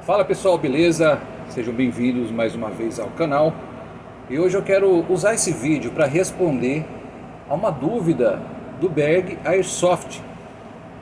Fala pessoal, beleza? Sejam bem-vindos mais uma vez ao canal. E hoje eu quero usar esse vídeo para responder a uma dúvida do Berg Airsoft.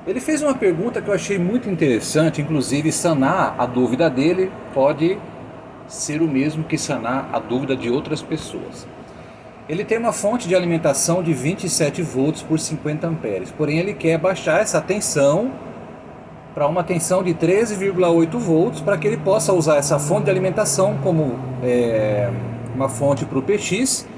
Ele fez uma pergunta que eu achei muito interessante, inclusive sanar a dúvida dele pode ser o mesmo que sanar a dúvida de outras pessoas. Ele tem uma fonte de alimentação de 27 volts por 50 amperes, porém ele quer baixar essa tensão para uma tensão de 13,8 volts para que ele possa usar essa fonte de alimentação como uma fonte para o PX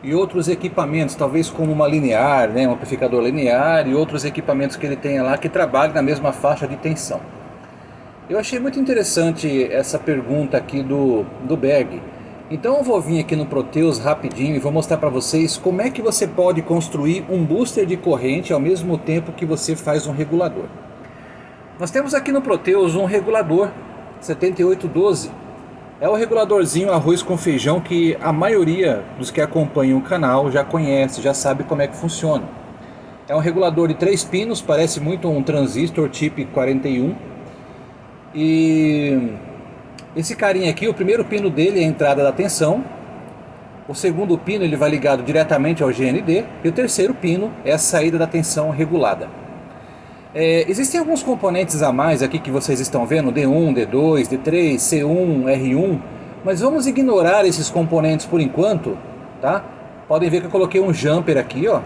e outros equipamentos, talvez como uma linear, um amplificador linear e outros equipamentos que ele tenha lá que trabalhem na mesma faixa de tensão. Eu achei muito interessante essa pergunta aqui do Berg. Então eu vou vir aqui no Proteus rapidinho e vou mostrar para vocês como é que você pode construir um booster de corrente ao mesmo tempo que você faz um regulador. Nós temos aqui no Proteus um regulador 7812. É o reguladorzinho arroz com feijão que a maioria dos que acompanham o canal já conhece, já sabe como é que funciona. É um regulador de 3 pinos, parece muito um transistor TIP 41. E esse carinha aqui, o primeiro pino dele é a entrada da tensão. O segundo pino ele vai ligado diretamente ao GND. E o terceiro pino é a saída da tensão regulada. Existem alguns componentes a mais aqui que vocês estão vendo, D1, D2, D3, C1, R1, mas vamos ignorar esses componentes por enquanto, tá? Podem ver que eu coloquei um jumper aqui, ó.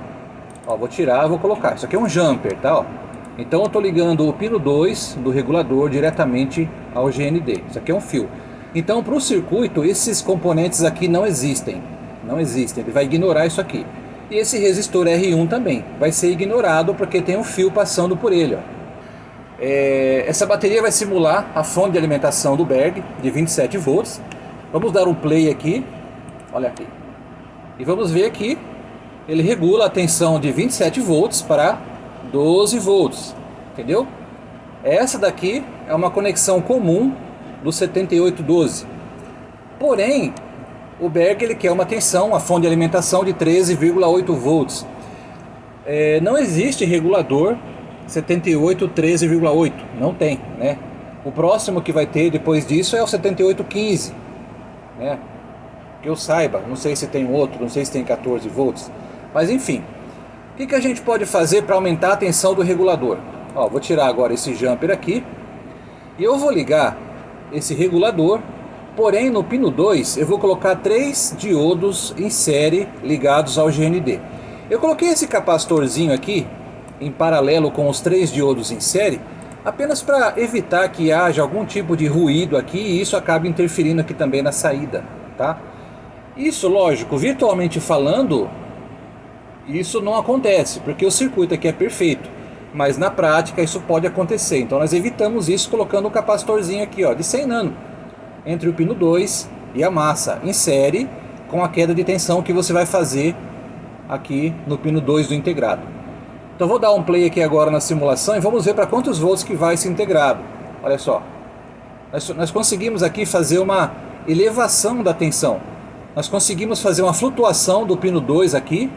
Vou tirar, vou colocar. Isso aqui é um jumper, tá? Ó. Então eu estou ligando o pino 2 do regulador diretamente ao GND. Isso aqui é um fio. Então para o circuito, esses componentes aqui não existem. Não existem, ele vai ignorar isso aqui. E esse resistor R1 também vai ser ignorado porque tem um fio passando por ele. Ó. Essa bateria vai simular a fonte de alimentação do Berg de 27 volts. Vamos dar um play aqui. Olha aqui. E vamos ver que ele regula a tensão de 27 volts para 12 volts. Entendeu? Essa daqui é uma conexão comum do 7812. Porém, o Berg ele quer uma tensão, uma fonte de alimentação de 13,8 volts. Não existe regulador 78 13,8, não tem, né? O próximo que vai ter depois disso é o 7815, né? Que eu saiba, não sei se tem outro, não sei se tem 14 volts, mas enfim. O que a gente pode fazer para aumentar a tensão do regulador? Vou tirar agora esse jumper aqui e eu vou ligar esse regulador. Porém, no pino 2 eu vou colocar 3 diodos em série ligados ao GND. Eu coloquei esse capacitorzinho aqui em paralelo com os 3 diodos em série apenas para evitar que haja algum tipo de ruído aqui e isso acabe interferindo aqui também na saída, tá? Isso, lógico, virtualmente falando, isso não acontece porque o circuito aqui é perfeito, mas na prática isso pode acontecer. Então nós evitamos isso colocando um capacitorzinho aqui, ó, de 100 nano entre o pino 2 e a massa em série com a queda de tensão que você vai fazer aqui no pino 2 do integrado. Então vou dar um play aqui agora na simulação e vamos ver para quantos volts que vai esse integrado. Olha só, nós conseguimos aqui fazer uma elevação da tensão. Nós conseguimos fazer uma flutuação do pino 2 aqui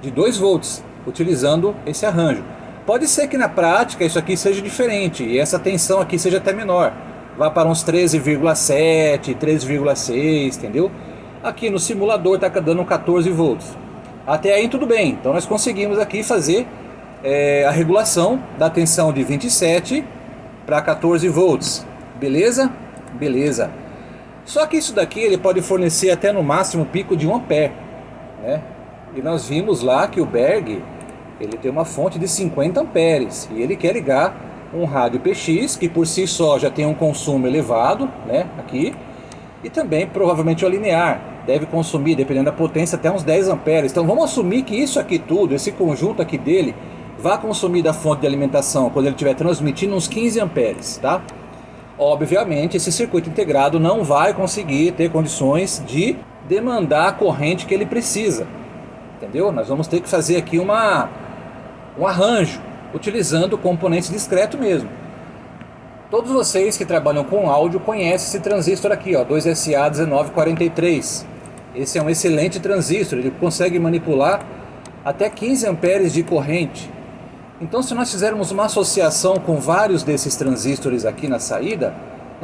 de 2 volts utilizando esse arranjo. Pode ser que na prática isso aqui seja diferente e essa tensão aqui seja até menor. Vai para uns 13,7, 13,6, entendeu? Aqui no simulador está dando 14 volts. Até aí tudo bem. Então nós conseguimos aqui fazer a regulação da tensão de 27 para 14 volts. Beleza? Beleza. Só que isso daqui ele pode fornecer até no máximo pico de 1 ampere, né? E nós vimos lá que o Berg ele tem uma fonte de 50 amperes e ele quer ligar um rádio PX, que por si só já tem um consumo elevado, né, aqui, e também provavelmente o linear, deve consumir, dependendo da potência, até uns 10 amperes. Então vamos assumir que isso aqui tudo, esse conjunto aqui dele, vai consumir da fonte de alimentação, quando ele estiver transmitindo, uns 15 amperes, tá? Obviamente esse circuito integrado não vai conseguir ter condições de demandar a corrente que ele precisa, entendeu? Nós vamos ter que fazer aqui um arranjo, utilizando componentes discretos mesmo. Todos vocês que trabalham com áudio conhecem esse transistor aqui, ó, 2SA1943. Esse é um excelente transistor, ele consegue manipular até 15 amperes de corrente. Então se nós fizermos uma associação com vários desses transistores aqui na saída,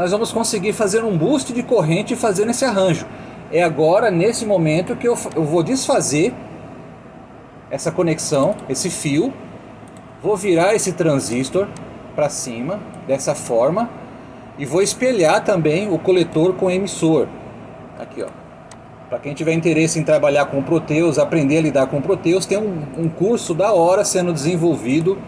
nós vamos conseguir fazer um boost de corrente fazendo esse arranjo. É agora, nesse momento, que eu vou desfazer essa conexão, esse fio, vou virar esse transistor para cima, dessa forma, e vou espelhar também o coletor com o emissor. Aqui, ó. Para quem tiver interesse em trabalhar com Proteus, aprender a lidar com Proteus, tem um curso da hora sendo desenvolvido,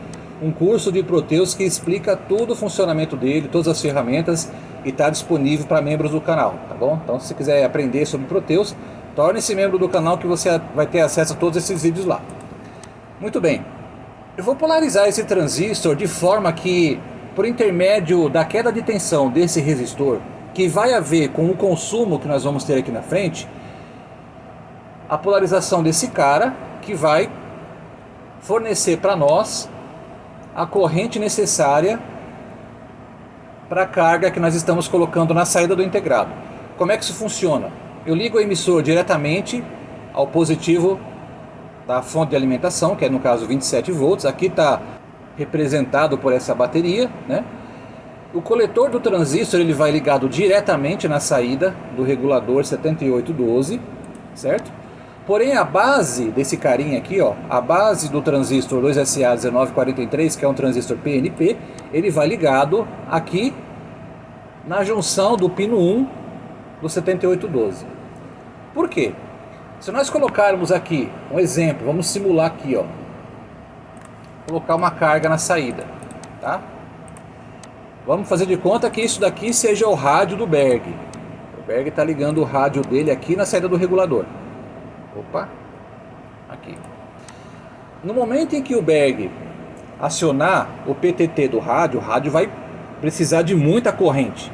um curso de Proteus que explica todo o funcionamento dele, todas as ferramentas, e está disponível para membros do canal, tá bom? Então, se você quiser aprender sobre Proteus, torne-se membro do canal que você vai ter acesso a todos esses vídeos lá. Muito bem, eu vou polarizar esse transistor de forma que, por intermédio da queda de tensão desse resistor, que vai haver com o consumo que nós vamos ter aqui na frente, a polarização desse cara que vai fornecer para nós a corrente necessária para a carga que nós estamos colocando na saída do integrado. Como é que isso funciona? Eu ligo o emissor diretamente ao positivo da fonte de alimentação, que é no caso 27 volts, aqui está representado por essa bateria, né? O coletor do transistor ele vai ligado diretamente na saída do regulador 7812, certo? Porém a base desse carinha aqui, ó, a base do transistor 2SA1943, que é um transistor PNP, ele vai ligado aqui na junção do pino 1 do 7812. Por quê? Se nós colocarmos aqui um exemplo, vamos simular aqui, ó, colocar uma carga na saída, tá? Vamos fazer de conta que isso daqui seja o rádio do Berg. O Berg está ligando o rádio dele aqui na saída do regulador. Opa, aqui. No momento em que o Berg acionar o PTT do rádio, o rádio vai precisar de muita corrente.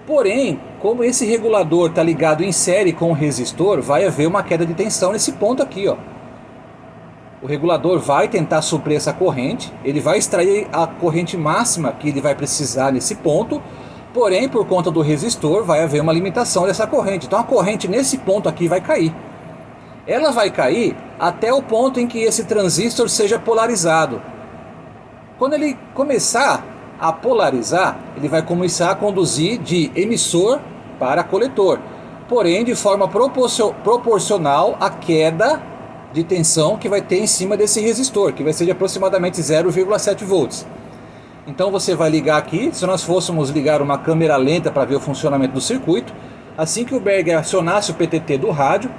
Porém, como esse regulador está ligado em série com o resistor, vai haver uma queda de tensão nesse ponto aqui, ó. O regulador vai tentar suprir essa corrente, ele vai extrair a corrente máxima que ele vai precisar nesse ponto, porém, por conta do resistor, vai haver uma limitação dessa corrente. Então a corrente nesse ponto aqui vai cair. Ela vai cair até o ponto em que esse transistor seja polarizado. Quando ele começar a polarizar, ele vai começar a conduzir de emissor para coletor, porém de forma proporcional à queda de tensão que vai ter em cima desse resistor, que vai ser de aproximadamente 0,7 volts. Então você vai ligar aqui, se nós fôssemos ligar uma câmera lenta para ver o funcionamento do circuito, assim que o Berg acionasse o PTT do rádio,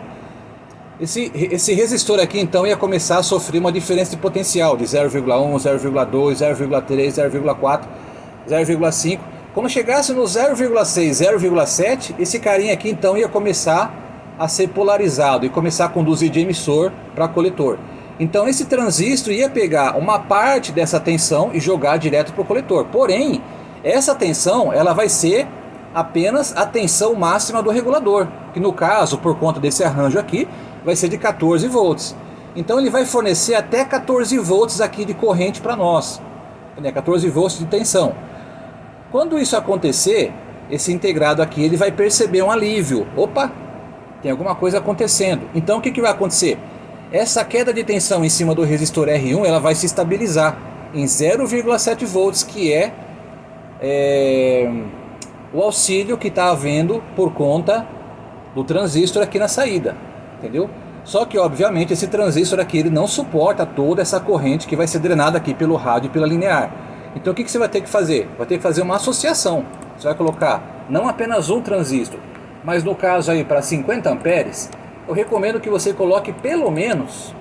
esse resistor aqui então ia começar a sofrer uma diferença de potencial de 0,1, 0,2, 0,3, 0,4, 0,5. Quando chegasse no 0,6, 0,7, esse carinha aqui então ia começar a ser polarizado e começar a conduzir de emissor para coletor. Então esse transistor ia pegar uma parte dessa tensão e jogar direto para o coletor. Porém, essa tensão ela vai ser apenas a tensão máxima do regulador, que no caso, por conta desse arranjo aqui, vai ser de 14 volts. Então ele vai fornecer até 14 volts aqui de corrente para nós, 14 volts de tensão. Quando isso acontecer, esse integrado aqui ele vai perceber um alívio. Opa, tem alguma coisa acontecendo. Então o que vai acontecer? Essa queda de tensão em cima do resistor R1 ela vai se estabilizar em 0,7 volts, que é o auxílio que está havendo por conta do transistor aqui na saída. Entendeu? Só que obviamente esse transistor aqui ele não suporta toda essa corrente que vai ser drenada aqui pelo rádio e pela linear. Então o que você vai ter que fazer? Vai ter que fazer uma associação. Você vai colocar não apenas um transistor, mas no caso aí para 50 amperes, eu recomendo que você coloque pelo menos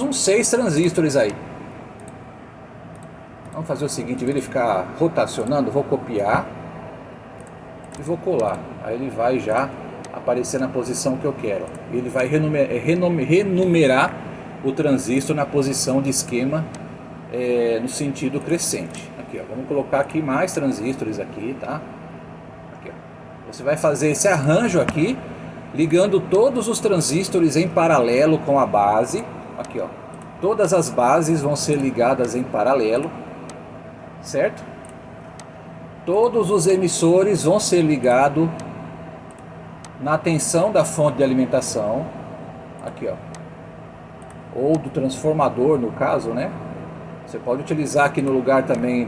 uns 6 transistores aí. Vamos fazer o seguinte, em vez de ficar rotacionando, vou copiar e vou colar. Aí ele vai já aparecer na posição que eu quero. Ele vai renumerar o transistor na posição de esquema no sentido crescente. Aqui, ó, vamos colocar aqui mais transistores aqui, tá? Aqui, ó. Você vai fazer esse arranjo aqui, ligando todos os transistores em paralelo com a base. Aqui, ó. Todas as bases vão ser ligadas em paralelo, certo? Todos os emissores vão ser ligados na tensão da fonte de alimentação, aqui ó, ou do transformador no caso, né? Você pode utilizar aqui no lugar também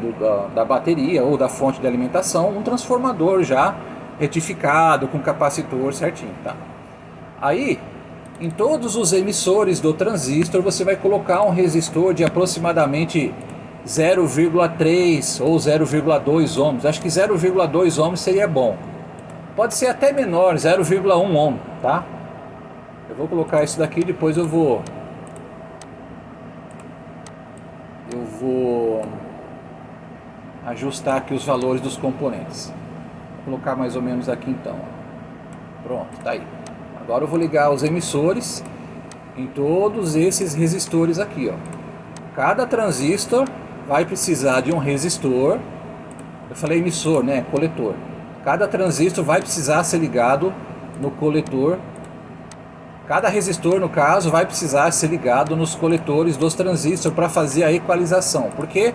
da bateria ou da fonte de alimentação um transformador já retificado com capacitor certinho, tá? Aí, em todos os emissores do transistor você vai colocar um resistor de aproximadamente 0,3 ou 0,2 ohms. Acho que 0,2 ohms seria bom. Pode ser até menor, 0,1 ohm, tá? Eu vou colocar isso daqui, depois eu vou ajustar aqui os valores dos componentes. Vou colocar mais ou menos aqui então. Pronto, tá aí. Agora eu vou ligar os emissores em todos esses resistores aqui, ó. Cada transistor vai precisar de um resistor. Eu falei emissor, né? Coletor. Cada transistor vai precisar ser ligado no coletor. Cada resistor, no caso, vai precisar ser ligado nos coletores dos transistores para fazer a equalização. Porque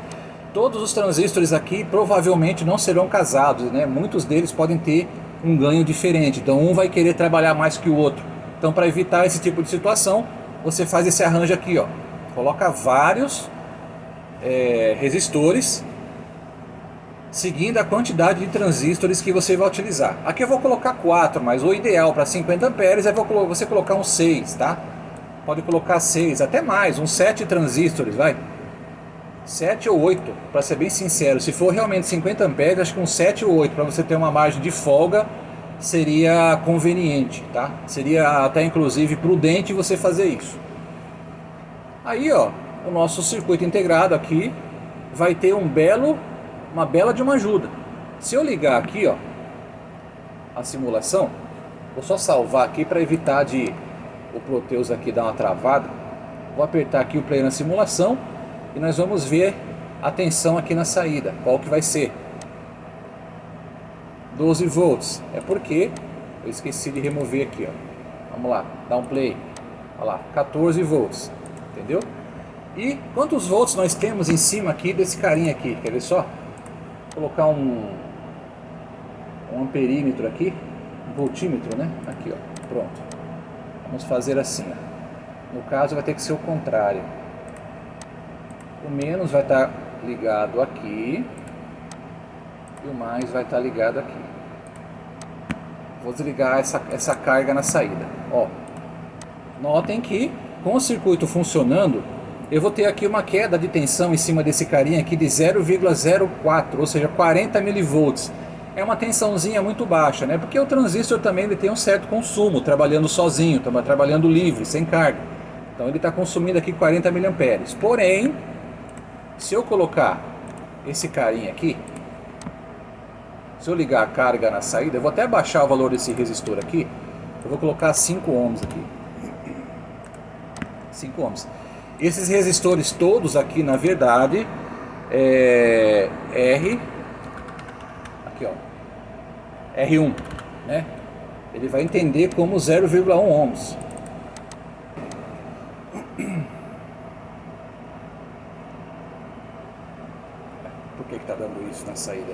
todos os transistores aqui provavelmente não serão casados, né? Muitos deles podem ter um ganho diferente. Então um vai querer trabalhar mais que o outro. Então, para evitar esse tipo de situação, você faz esse arranjo aqui, ó. Coloca vários resistores seguindo a quantidade de transistores que você vai utilizar. Aqui eu vou colocar 4, mas o ideal para 50 amperes é você colocar uns 6, tá? Pode colocar 6, até mais, uns 7 transistores, vai. 7 ou 8, para ser bem sincero. Se for realmente 50 amperes, acho que uns 7 ou 8, para você ter uma margem de folga, seria conveniente, tá? Seria até inclusive prudente você fazer isso. Aí, ó, o nosso circuito integrado aqui vai ter uma bela de uma ajuda. Se eu ligar aqui, ó, a simulação, vou só salvar aqui para evitar de o Proteus aqui dar uma travada. Vou apertar aqui o play na simulação e nós vamos ver a tensão aqui na saída, qual que vai ser. 12 volts, é porque eu esqueci de remover aqui, ó. Vamos lá, dá um play. Olha lá, 14 volts, entendeu? E quantos volts nós temos em cima aqui desse carinha aqui, quer ver só? Vou colocar um amperímetro aqui, um voltímetro, né? Aqui, ó, pronto. Vamos fazer assim, ó. No caso vai ter que ser o contrário. O menos vai estar ligado aqui e o mais vai estar ligado aqui. Vou desligar essa carga na saída. Ó, notem que com o circuito funcionando, eu vou ter aqui uma queda de tensão em cima desse carinha aqui de 0,04, ou seja, 40 milivolts. É uma tensãozinha muito baixa, né? Porque o transistor também ele tem um certo consumo, trabalhando sozinho, trabalhando livre, sem carga. Então ele está consumindo aqui 40 miliamperes. Porém, se eu colocar esse carinha aqui, se eu ligar a carga na saída, eu vou até baixar o valor desse resistor aqui. Eu vou colocar 5 ohms aqui. 5 ohms. Esses resistores todos aqui, na verdade, aqui, ó, R1, né? Ele vai entender como 0,1 ohms. Por que está dando isso na saída?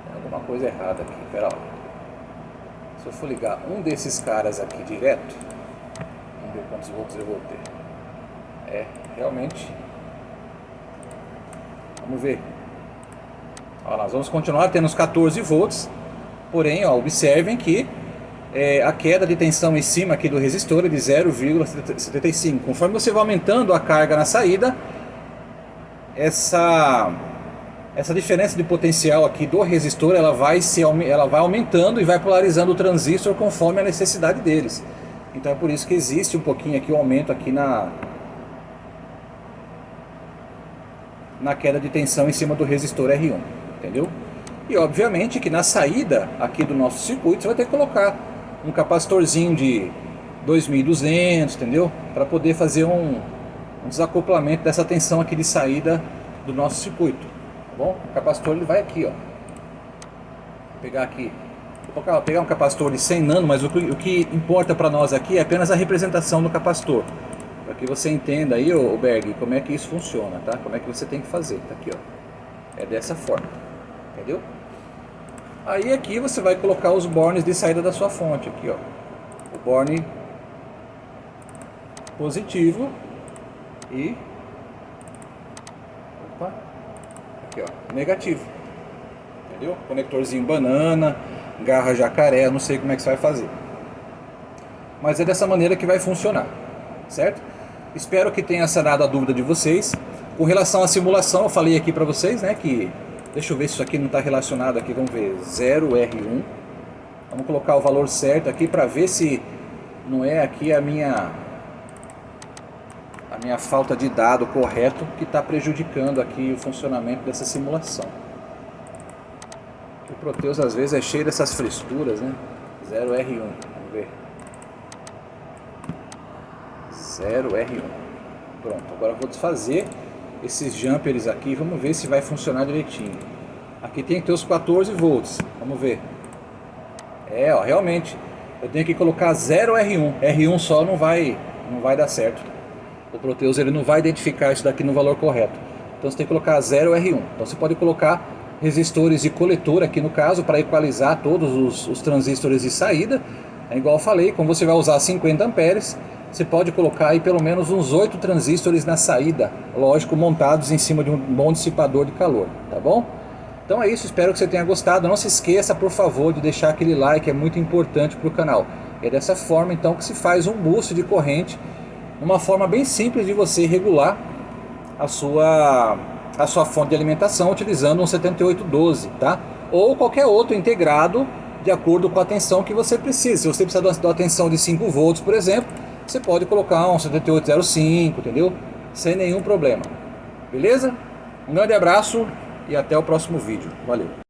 Tem alguma coisa errada aqui, pera lá. Se eu for ligar um desses caras aqui direto, vamos ver quantos volts eu vou ter. Realmente. Vamos ver. Ó, nós vamos continuar tendo os 14 volts. Porém, ó, observem que a queda de tensão em cima aqui do resistor é de 0,75. Conforme você vai aumentando a carga na saída, essa diferença de potencial aqui do resistor ela vai aumentando e vai polarizando o transistor conforme a necessidade deles. Então é por isso que existe um pouquinho aqui o aumento aqui na queda de tensão em cima do resistor R1, entendeu? E obviamente que na saída aqui do nosso circuito você vai ter que colocar um capacitorzinho de 2200, entendeu? Para poder fazer um desacoplamento dessa tensão aqui de saída do nosso circuito, tá bom? O capacitor ele vai aqui, ó. Vou pegar aqui. Vou pegar um capacitor de 100 nano, mas o que importa para nós aqui é apenas a representação do capacitor. Para que você entenda aí, ô Berg, como é que isso funciona, tá? Como é que você tem que fazer, tá aqui, ó. É dessa forma, entendeu? Aí aqui você vai colocar os bornes de saída da sua fonte, aqui, ó. O borne positivo e negativo. Entendeu? Conectorzinho banana, garra jacaré, eu não sei como é que você vai fazer. Mas é dessa maneira que vai funcionar, certo? Espero que tenha sanado a dúvida de vocês. Com relação à simulação, eu falei aqui para vocês, né, que... Deixa eu ver se isso aqui não está relacionado aqui, vamos ver, 0R1. Vamos colocar o valor certo aqui para ver se não é aqui a minha falta de dado correto que está prejudicando aqui o funcionamento dessa simulação. O Proteus às vezes é cheio dessas frescuras, né? 0R1, vamos ver. 0R1. Pronto, agora eu vou desfazer esses jumpers aqui, vamos ver se vai funcionar direitinho. Aqui tem que ter os 14 volts, vamos ver. É, ó, realmente, eu tenho que colocar 0R1, R1 só não vai dar certo. O Proteus ele não vai identificar isso daqui no valor correto. Então você tem que colocar 0R1. Então você pode colocar resistores de coletor aqui no caso, para equalizar todos os transistores de saída. É igual eu falei, como você vai usar 50 amperes, você pode colocar aí pelo menos uns 8 transistores na saída, lógico, montados em cima de um bom dissipador de calor, tá bom? Então é isso, espero que você tenha gostado. Não se esqueça, por favor, de deixar aquele like, é muito importante para o canal. É dessa forma então que se faz um boost de corrente, uma forma bem simples de você regular a sua fonte de alimentação utilizando um 7812, tá? Ou qualquer outro integrado de acordo com a tensão que você precisa. Se você precisar de uma tensão de 5 volts, por exemplo, você pode colocar um 7805, entendeu? Sem nenhum problema. Beleza? Um grande abraço e até o próximo vídeo. Valeu!